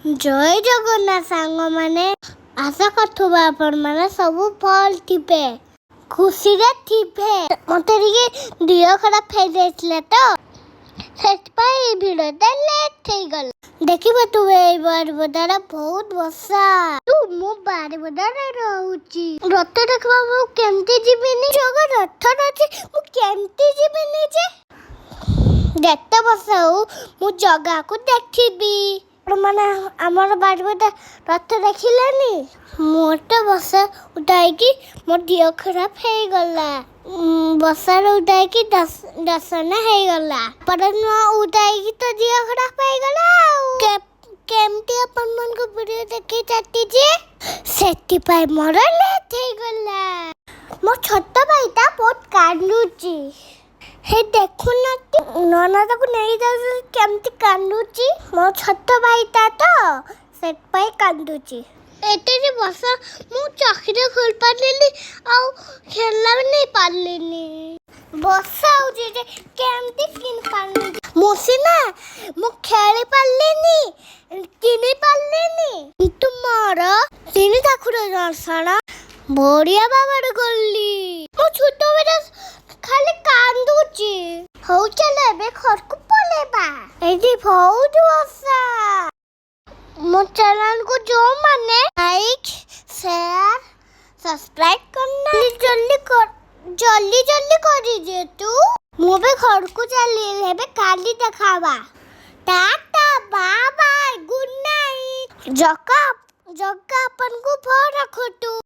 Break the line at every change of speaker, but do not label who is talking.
ଜୟ ଜଗନ୍ନାଥ ସାଙ୍ଗମାନେ, ଆଶା କରୁଥିବା ଆପଣମାନେ ସବୁ ଭଲ ଥିବେ, ଖୁସିରେ ଥିବେ। ମତେ ଟିକେ ଦେହ ଖରାପ ହେଇଯାଇଥିଲା ତ, ସେଥିପାଇଁ ଏଇ ଭିଡ଼ିଓଟା ଲେଟ୍ ହେଇଗଲା। ଦେଖିବ ତୁ ଏଇ ବାରିପଦାରେ ବହୁତ ବର୍ଷା। ମୁଁ ବାରିପଦାରେ ରହୁଛି। ରଥ ଦେଖିବା ମୁଁ କେମିତି ଯିବିନି? ଜଗା ରଥରେ ଅଛି, ମୁଁ କେମିତି ଯିବିନି ଯେ? ଯେତେ ବର୍ଷା ହଉ ମୁଁ ଜଗାକୁ ଦେଖିବି। ମାନେ ଆମର ବାରିପଦା ରଥ ଦେଖିଲେନି? ମୋଟେ ବର୍ଷା ଉଠାଇକି ମୋ ଦେହ ଖରାପ ହେଇଗଲା। ବର୍ଷାରେ ଉଠାଇକି ଦର୍ଶନ ହେଇଗଲା। ପରଦିନ ଉଠାଇକି ତ ଦେହ ଖରାପ ହେଇଗଲା ଆଉ। କେମିତି ଆପଣମାନଙ୍କୁ ଭିଡ଼ିଓ ଦେଖେଇ ଚାଟିଛି, ସେଥିପାଇଁ ମୋର ଲେଟ୍ ହେଇଗଲା। ମୋ ଛୋଟ ଭାଇଟା ବହୁତ କାନ୍ଦୁଛି। ହେ ଦେଖୁନାହାନ୍ତି, ନନାଟାକୁ ନେଇ ଯାଉଛନ୍ତି କେମିତି କାନ୍ଦୁଛି। ମୋ ଛୋଟ ଭାଇଟା ତ, ସେଥିପାଇଁ କାନ୍ଦୁଛି। ଏତେ ଯେ ବର୍ଷା, ମୁଁ ଚାକିରି ଖୋଲି ପାରିଲିନି ଆଉ ଖେଳିଲା ବି ନେଇ ପାରିଲିନି। ବର୍ଷା ହଉଛି ଯେ କେମିତି କାନ୍ଦୁଛି। ମୁଁ ସିନା ମୁଁ ଖେଳି ପାରିଲିନି, କିଣି ପାରିଲିନି, କିନ୍ତୁ ମୋର 3 ଠାକୁର ଦର୍ଶନ ବଢିଆ ଭାବରେ ଗଲି। ମୋ ଛୋଟ ଭାଇଟା ଖାଲି କାନ୍ଦୁଛି। ହଉ ଚାଲ ଏବେ ଘରକୁ ପଳେଇବା, ଏଇଠି ବହୁତ ବର୍ଷା। ମୋ ଚ୍ୟାନେଲକୁ ଯୋଉମାନେ ଲାଇକ୍, ସେୟାର, ସବସ୍କ୍ରାଇବ କରୁନା, ଜଲ୍ଦି କରିଦିଅ ତୁ। ମୁଁ ଏବେ ଘରକୁ ଚାଲିଲି, ଏବେ କାଲି ଦେଖାବା। Tata, bye bye, good night. Jaga ଆପଣଙ୍କୁ ଭଲ ରଖନ୍ତୁ।